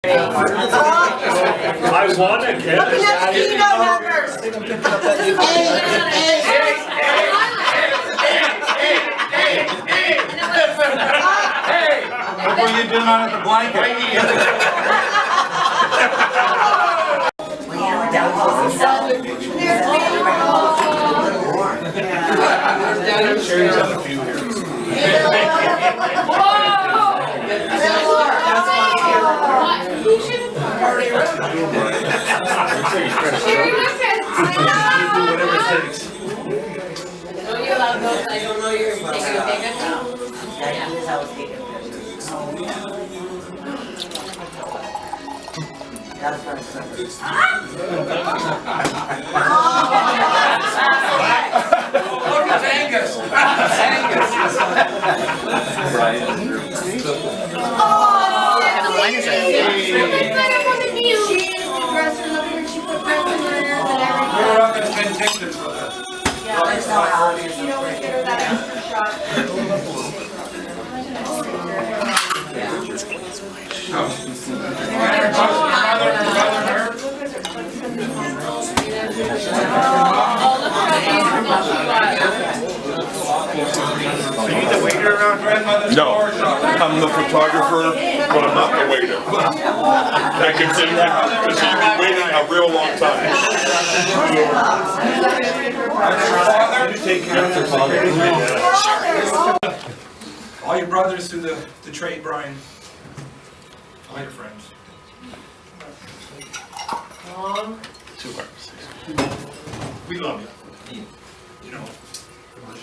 I won again. Looking at the keynote numbers. What were you doing on the blanket? Don't you allow those? I don't know you're taking a picture now. Look at Angus. We're up at 10 tickets for that. You know, we get her that extra shot. Are you the waiter around grandmother's No, store? I'm the photographer, but I'm not the waiter. I consider because you've been waiting a real long time. You take care of your father. All your brothers through the trade, Brian. All your friends. We love you. You know.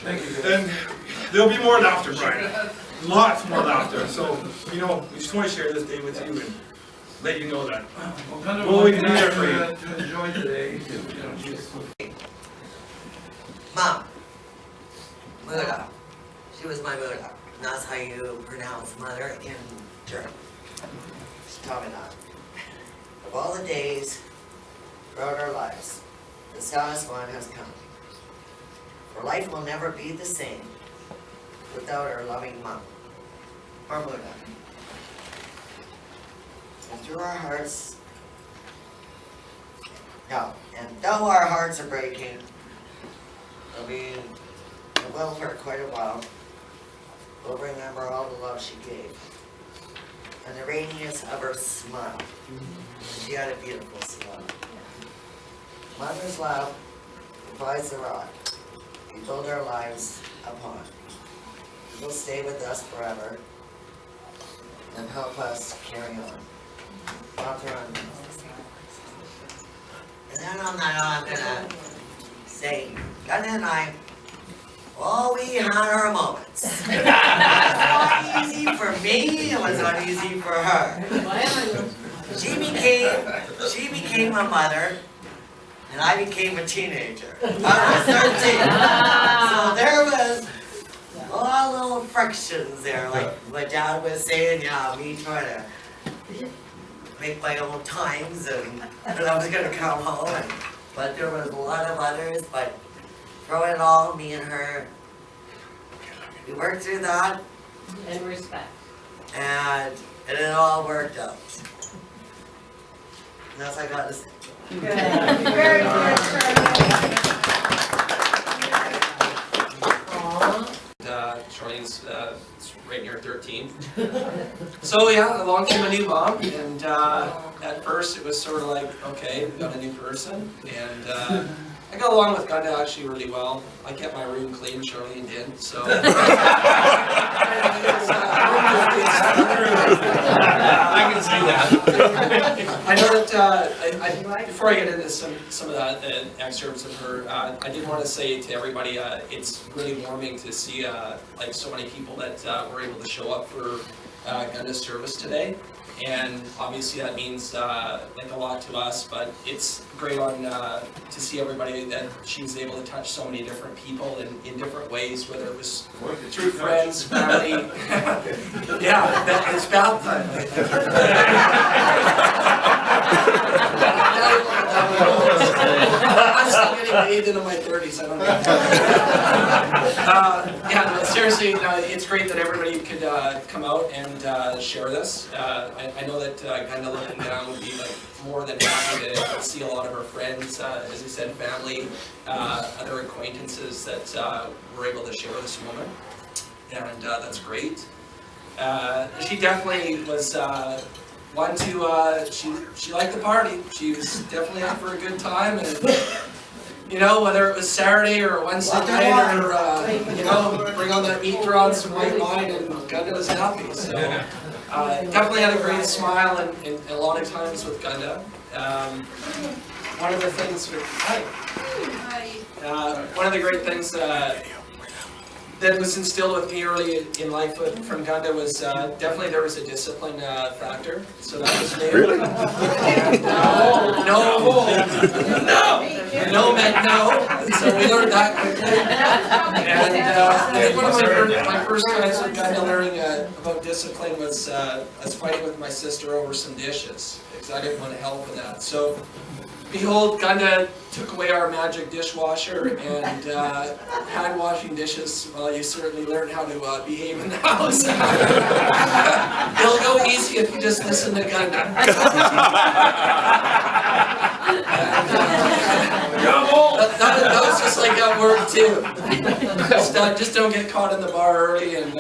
Thank you. And there'll be more laughter, Brian. Lots more laughter. So, you know, we just want to share this day with you and let you know that we'll always be there for you. To enjoy today. Mom. Muda. She was my Muda. That's how you pronounce mother in German. She taught me that. Of all the days throughout our lives, the saddest one has come. For life will never be the same without our loving mom, our Muda. And through our hearts, and though our hearts are breaking, it will for quite a while, we'll remember all the love she gave and the radiance of her smile. She had a beautiful smile. Mother's love provides the rock we build our lives upon. It will stay with us forever and help us carry on. And then on that, I'm gonna say, Gunda and I, well, we had our moments. It was not easy for me, it was not easy for her. She became a mother, and I became a teenager. I was 13. So there was a lot of little frictions there, like what Dad was saying, yeah, me trying to make my own times and I was gonna come home, but there was a lot of others, but through it all, me and her, we worked through that. And respect. And it all worked out. And that's all I got to say. Very good, Charlene's right near 13. So yeah, along came a new mom, and at first it was sort of like, okay, we got a new person, and I got along with Gunda actually really well. I kept my room clean, Charlene did, so. I can see that. I know that before I get into some of the excerpts of her, I did want to say to everybody, it's really warming to see like so many people that were able to show up for Gunda's service today. And obviously that means like a lot to us, but it's great to see everybody that she's able to touch so many different people in different ways, whether it was through friends, family. Yeah, it's about time. I'm still getting bathed into my 30s, I don't know. Yeah, no, seriously, it's great that everybody could come out and share this. I know that Gunda looking down would be like more than happy to see a lot of her friends, as I said, family, other acquaintances that were able to share this moment, and that's great. She definitely was one to, she liked the party. She was definitely out for a good time, and you know, whether it was Saturday or Wednesday night or, you know, bring on that meat draw and some white wine, and Gunda was happy. So definitely had a great smile, and a lot of times with Gunda. One of the things with, one of the great things that was instilled with me early in life from Gunda was definitely there was a discipline factor. So that was new. Really? And, no meant no. So we learned that quickly. And I think one of my first times with Gunda learning about discipline was I was fighting with my sister over some dishes because I didn't want to help with that. So behold, Gunda took away our magic dishwasher and hand washing dishes. Well, you certainly learn how to behave in the house. It'll go easy if you just listen to Gunda. That was just like at work too. Just don't get caught in the bar early, and it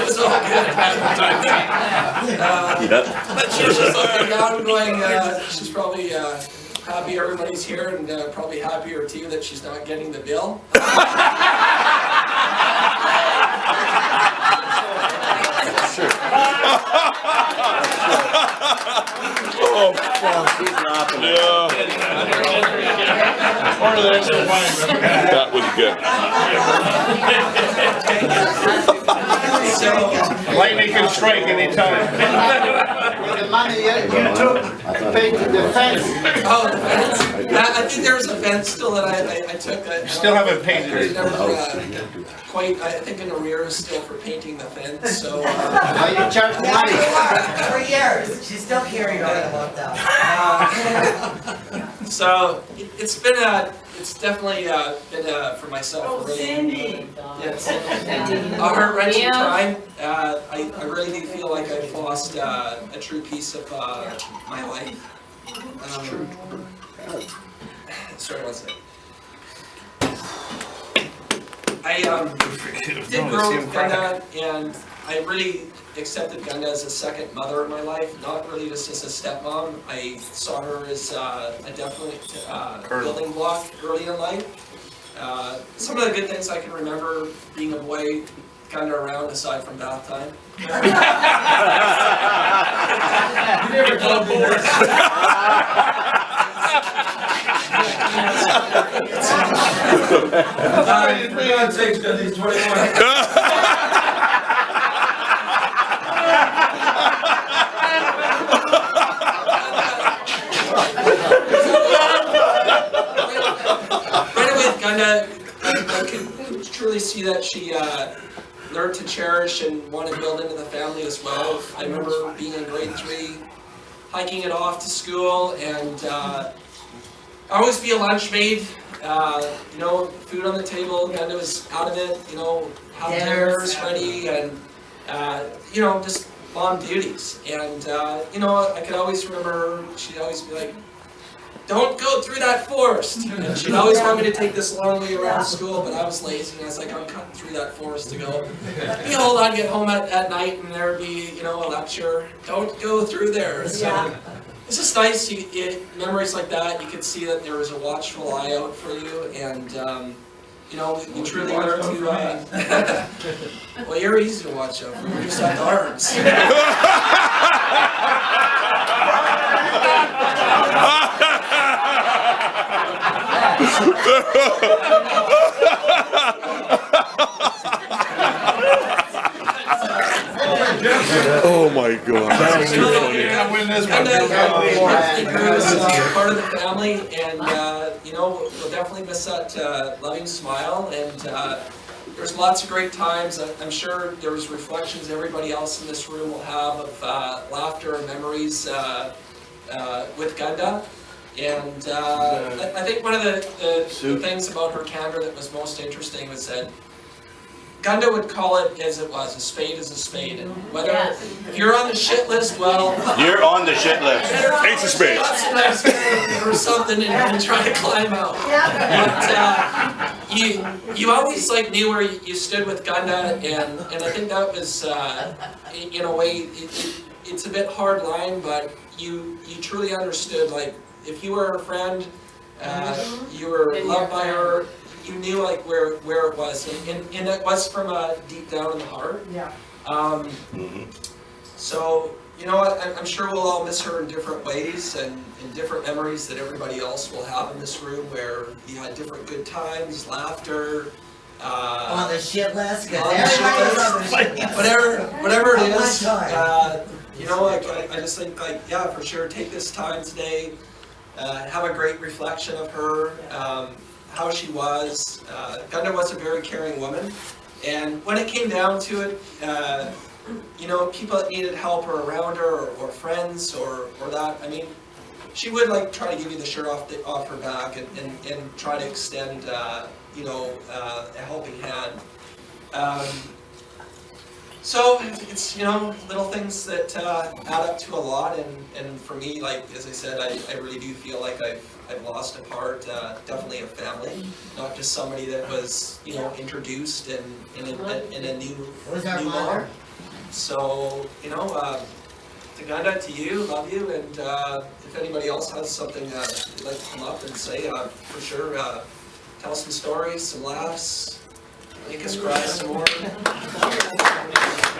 was all good. But she was just looking down going, she's probably happy everybody's here, and probably happier too that she's not getting the bill. Oh, fuck. That was good. Lightning can strike anytime. The money you took paid the fence. Oh, the fence. I think there was a fence still that I took. Still haven't painted There's it. never quite, I think an arrears still for painting the fence, so. Now you charge money. 3 years, she's still carrying on about that. So it's been it's definitely been for myself a really, yes, a heart-wrenching time. I really do feel like I've lost a true piece of my life. Sorry, one second. I did grow with Gunda, and I really accepted Gunda as a second mother in my life, not really just as a stepmom. I saw her as a definite building block early in life. Some of the good things I can remember being a boy, Gunda around aside from bath time. You never told for God's sakes, because he's 21. Right away with Gunda, I could truly see that she learned to cherish and want to build into the family as well. I remember being in grade 3, hiking it off to school, and always be a lunch maid. You know, food on the table, Gunda was out of it, you know, have dinners ready, and, you know, just mom duties. And, you know, I could always remember, she'd always be like, don't go through that forest. And she'd always want me to take this long way around school, but I was lazy, and I was like, I'm cutting through that forest to go. Behold, I'd get home at night, and there'd be, you know, a lecture, don't go through there. So, it's just nice, memories like that, you could see that there was a watchful eye out for you, and, you know, you truly learn to, well, you're easy to watch out for, you just have arms. Oh my God. That's too funny. Part of the family, and you know, we'll definitely miss that loving smile, and there's lots of great times. I'm sure there was reflections everybody else in this room will have of laughter and memories with Gunda. And I think one of the things about her candor that was most interesting was that Gunda would call it as it was, a spade is a spade. And whether, if you're on the shit list, well... You're on the shit list. Ace of spades. Or something and try to climb out. But you always like knew where you stood with Gunda, and I think that was, in a way, it's a bit hard line, but you truly understood, like, if you were her friend, you were loved by her, you knew like where it was, and it was from deep down in the heart. Yeah. So, you know what, I'm sure we'll all miss her in different ways and in different memories that everybody else will have in this room, where you had different good times, laughter, On the shit list, cause on the shit everybody list, loves it. whatever it At is, one time. you know, like, I just think, like, yeah, for sure, take this time today, have a great reflection of her, how she was. Gunda was a very caring woman, and when it came down to it, you know, people that needed help or around her, or friends, or that, I mean, she would like try to give you the shirt off her back and try to extend, you know, a helping hand. So it's, you know, little things that add up to a lot, and for me, like, as I said, I really do feel like I've lost a part, definitely a family, not just somebody that was, you know, introduced in a new our mom. mother. So, you know, to Gunda, to you, love you, and if anybody else has something they'd like to come up and say, for sure, tell some stories, some laughs, make us cry some more.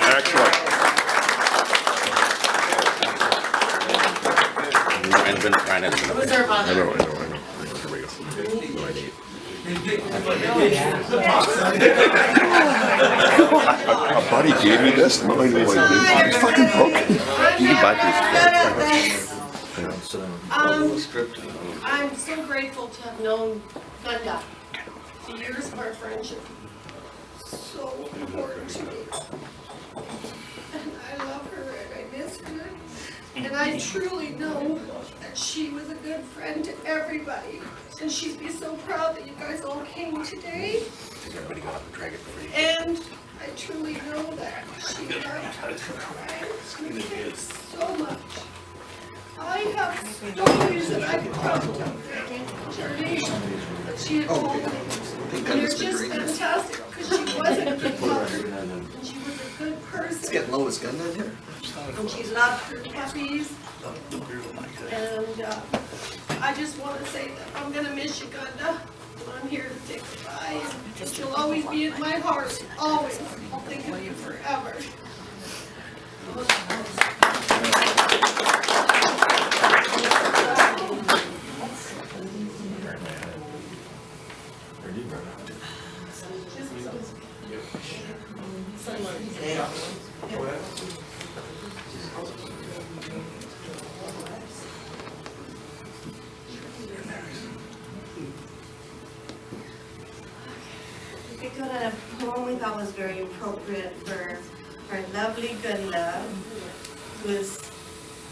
Excellent. I've been trying to. Who's our mother? I know. Here we go. No idea. A buddy gave me this. No idea what it is. It's fucking broken. You can buy this. I'm so grateful to have known Gunda. The years of our friendship, so important to me. And I love her and I miss her. And I truly know that she was a good friend to everybody. And she'd be so proud that you guys all came today. Everybody got up and drag it for you. And I truly know that she loved her friends so much. I have stories that I've from journey that she had told me. And they're just fantastic because she was a good mother. And she was a good person. Let's get Lois Gunda in here. And she loved her puppies. And I just want to say that I'm going to miss you, Gunda. And I'm here to say goodbye. And you'll always be in my heart. Always. I'll think of you forever. We got a poem we thought was very appropriate for our lovely Gunda, who was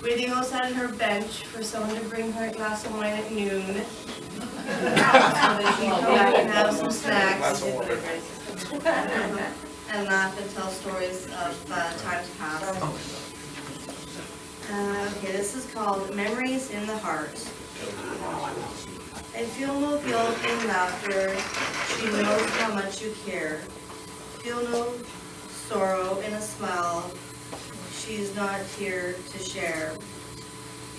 waiting outside her bench for someone to bring her a glass of wine at noon, so that she can come back and have some snacks and laugh and tell stories of times past. Okay, this is called Memories in the Heart. I feel no guilt in laughter, she knows how much you care. Feel no sorrow in a smile, she's not here to share.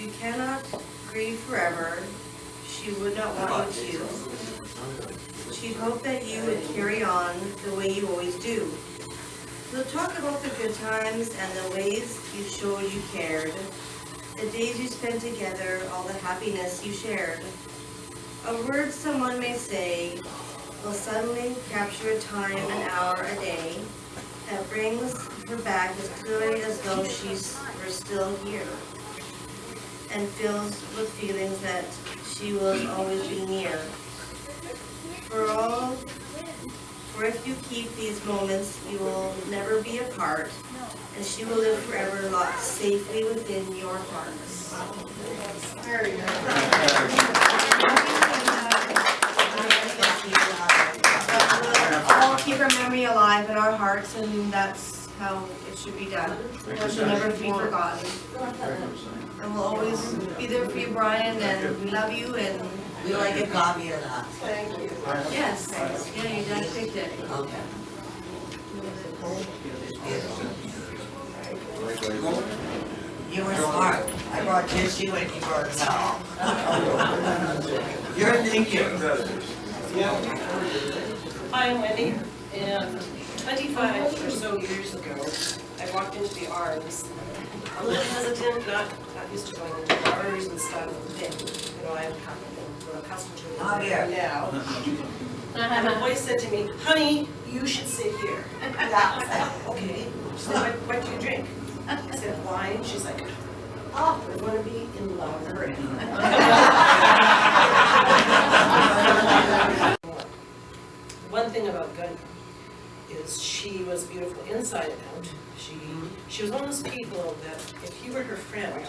You cannot grieve forever, she would not want you to. She'd hope that you would carry on the way you always do. We'll talk about the good times and the ways you showed you cared. The days you spent together, all the happiness you shared. A word someone may say will suddenly capture a time, an hour, a day that brings her back as clearly as though she were still here, and fills with feelings that she will always be near. For if you keep these moments, you will never be apart, and she will live forever locked safely within your hearts. Very good. All keep her memory alive in our hearts, and that's how it should be done. She'll never be forgotten. And we'll always be there for you, Brian, and we love you, and We like a copy of that. Thank you. yes, yeah, your dad picked it. Okay. You were smart. I brought tissue and you brought a towel. You're thinking. Hi, I'm Wendy, and 25 or so years ago, I walked into the Arms. A little hesitant, not used to going into bars and stuff, you know, I'm accustomed to it now. And a voice said to me, honey, you should sit here. Okay. She said, what do you drink? I said, wine. She's like, oh, we're going to be in love already. One thing about Gunda is she was beautiful inside and out. She was one of those people that if you were her friend,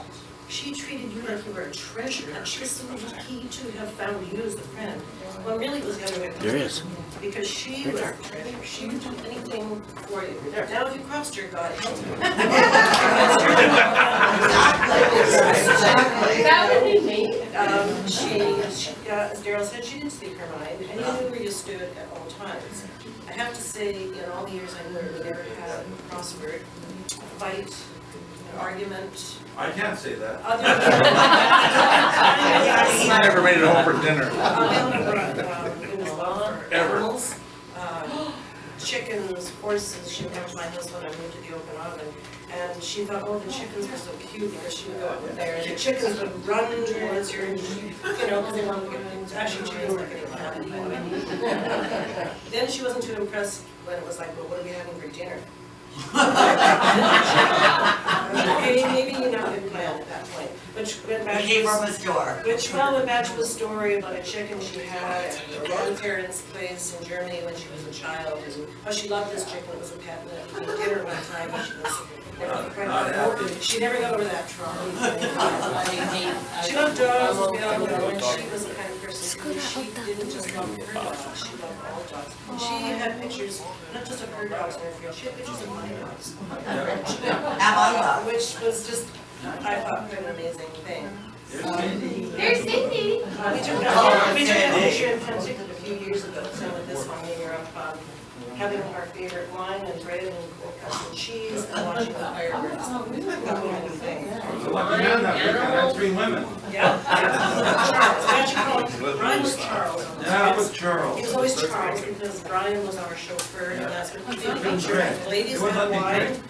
she treated you like you were a treasure, and she was so lucky to have found you as a friend. Well, really it was the other way around. There is. Because she was a treasure. She would do anything for you. Now, if you crossed her, God help you. That would be me. As Daryl said, she didn't speak her mind, and you knew where you stood at all times. I have to say, in all the years I knew her, we never had a crossword, a fight, an argument. I can't say that. Other I never made it home for dinner. Animals, chickens, horses. She would come to my house when I moved to the open oven, and she thought, oh, the chickens are so cute because she would go out there, and the chickens would run towards her, and she, because they wanted to get things. Actually, chickens were getting candy. Then she wasn't too impressed when it was like, well, what are we having for dinner? Okay, maybe you're not a good plan at that point. Which went back to the story about a chicken she had at her grandparents' place in Germany when she was a child, and how she loved this chicken. It was a pet, and at dinner one time, she never got over that trauma. She loved dogs, as we all know, and she was the kind of person who she didn't just love her dogs, she loved all dogs. She had pictures, not just of her dogs in her field, she had pictures of my dogs. Which was just, I thought, an amazing thing. There's Cindy. We took a picture in Penticton a few years ago, so with this one, we were up having our favorite wine and bread and cold cuts and cheese and watching the fireworks. That was a new thing. I had 3 women. Yeah. Charles. I actually called him, Brian was Charles. Yeah, it was Charles. He was always Charles because Brian was our chauffeur, and that's what he did. Make sure the ladies had wine.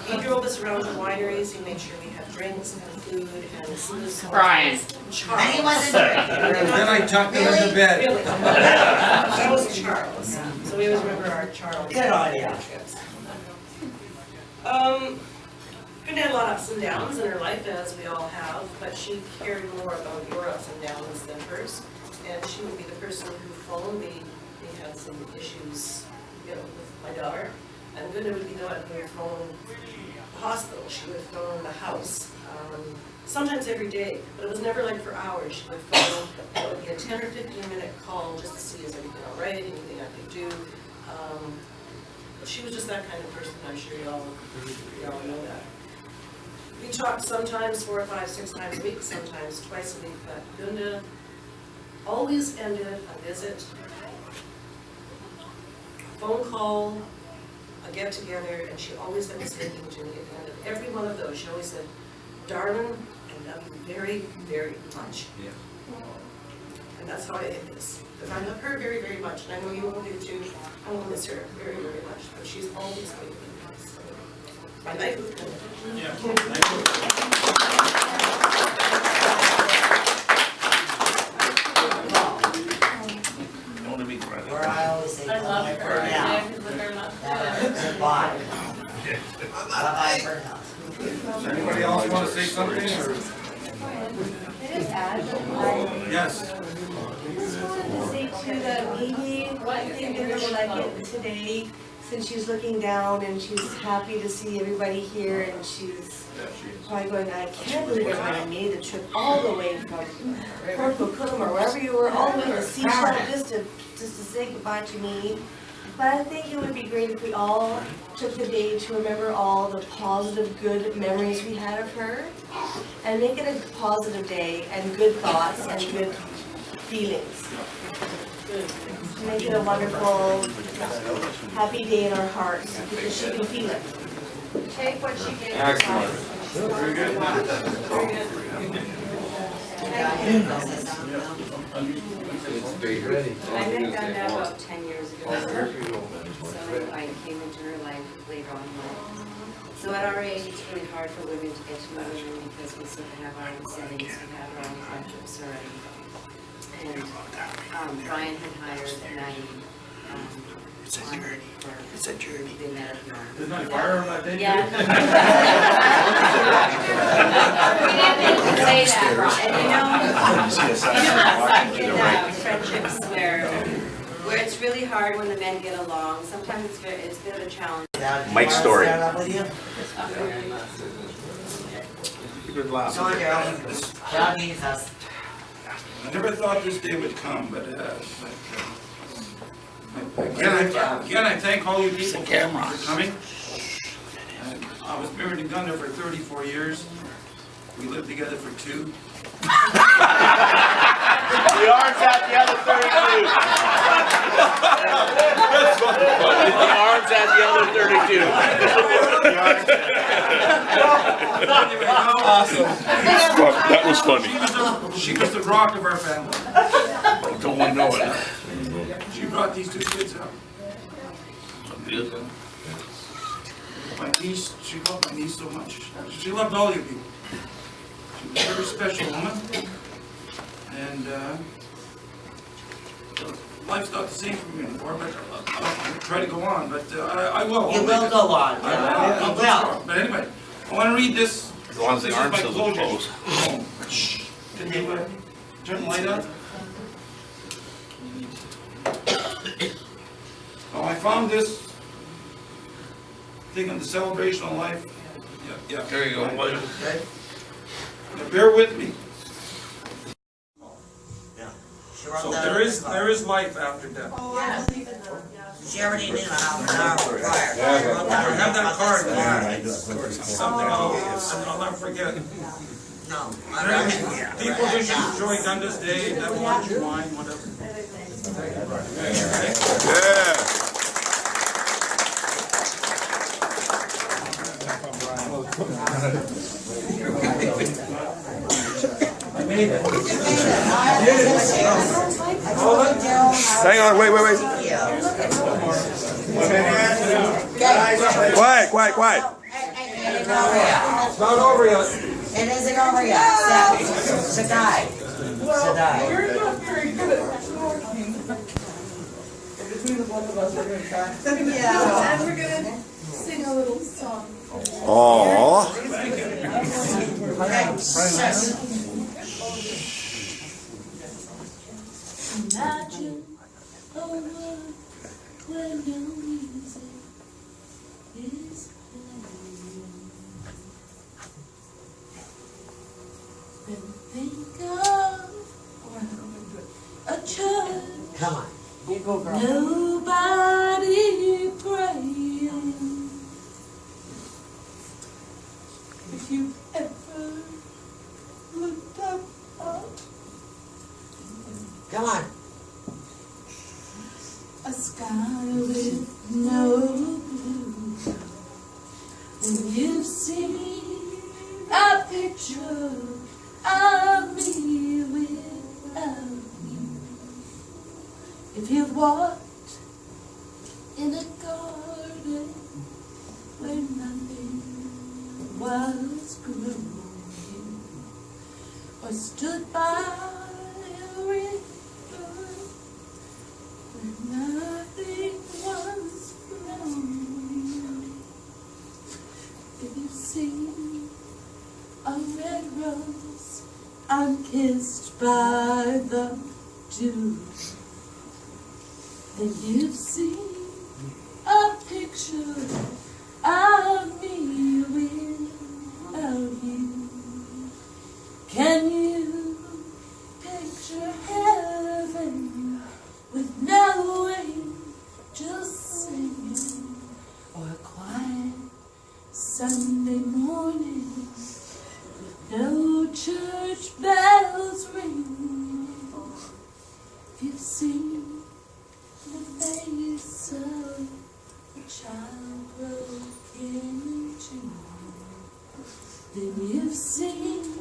He drove us around to wineries. He made sure we had drinks and food and this. Brian. Charles. And he wasn't drinking. Then I tucked him into bed. Really? That was Charles. So we always remember our Charles. Good on you. Trips. Gunda had a lot of ups and downs in her life, as we all have, but she cared more about your ups and downs than hers. And she would be the person who phoned me. We had some issues, with my daughter. And Gunda would be the one who would phone the hospital. She would phone the house. Sometimes every day, but it was never like for hours. She would phone, it would be a 10 or 15-minute call just to see is everything all right, anything I could do. But she was just that kind of person. I'm sure you all know that. We talked sometimes 4 or 5, 6 times a week, sometimes twice a week, but Gunda always ended a visit, a phone call, a get-together, and she always had this thinking to me at the end of every one of those. She always said, darling, I love you very, very much. Yeah. And that's how I end this. Because I love her very, very much, and I know you all do too. I will miss her very, very much, but she's always going to be nice. So, my life with Gunda. Yeah. You want to meet Friday? Where I always say, I love bye for her. now. Yeah, because with her love. Bye. Bye for now. Does anybody else want to say something? Or? Yes. Say too that maybe one thing that I would like it today, and she's looking down and she's happy to see everybody here, and she's probably going, I can't believe everybody made the trip all the way from Port Coumont or wherever you were, all the way to Seashell just to say goodbye to me. But I think it would be great if we all took the day to remember all the positive, good memories we had of her, and make it a positive day and good thoughts and good feelings. Make it a wonderful, happy day in our hearts, because she can feel it. Take what she gave us. Excellent. Very good. I met Gunda about 10 years ago, so I came into her life later on in life. So at our age, it's really hard for women to get to know women because we sort of have our own settings, we have our own friendships already. And Brian had hired Maddie. It's a journey. It's a journey. They met at Coumont. There's no fire on that day? Yeah. We didn't say that, and you know, friendships where it's really hard when the men get along. Sometimes it's a bit of a challenge. Mike's story. Good laugh. I never thought this day would come, but again, I thank all you people for coming. I was married to Gunda for 34 years. We lived together for 2. The arms at the other 32. The arms at the other 32. Awesome. That was funny. She was the rock of our family. Don't want to know it. She brought these 2 kids up. My niece, she loved my niece so much. She loved all you people. She was a very special woman. And life's not the same for me anymore, but I'll try to go on. But I will. You will go on. I'll Well. But anyway, I want to read this. As long as the arm still closed. Shh. Can you turn the light up? Oh, I found this thing on the celebration of life. Yeah. There you go. Okay. Now bear with me. So there is life after death. She already knew half an hour prior. I have that card. Something I'll never forget. No. People just enjoy Gunda's Day, have lunch, wine, whatever. Yeah. I made it. Hang on, wait. Quiet. It's not over yet. It isn't over yet. Sadai. You're not very good at talking. Between the both of us, we're gonna try. Yeah, and we're gonna sing a little song. Aww. Imagine a world where no music is playing. Then think of a church. Come on. You go, girl. Nobody praying. If you ever looked up, Come on. a sky with no blue. When you've seen a picture of me without you. If you've walked in a garden where nothing was growing, or stood by a river where nothing was flowing. If you've seen a red rose unkissed by the dew, then you've seen a picture Sunday morning, no church bells ring. If you've seen the face of a child broken in June, then you've seen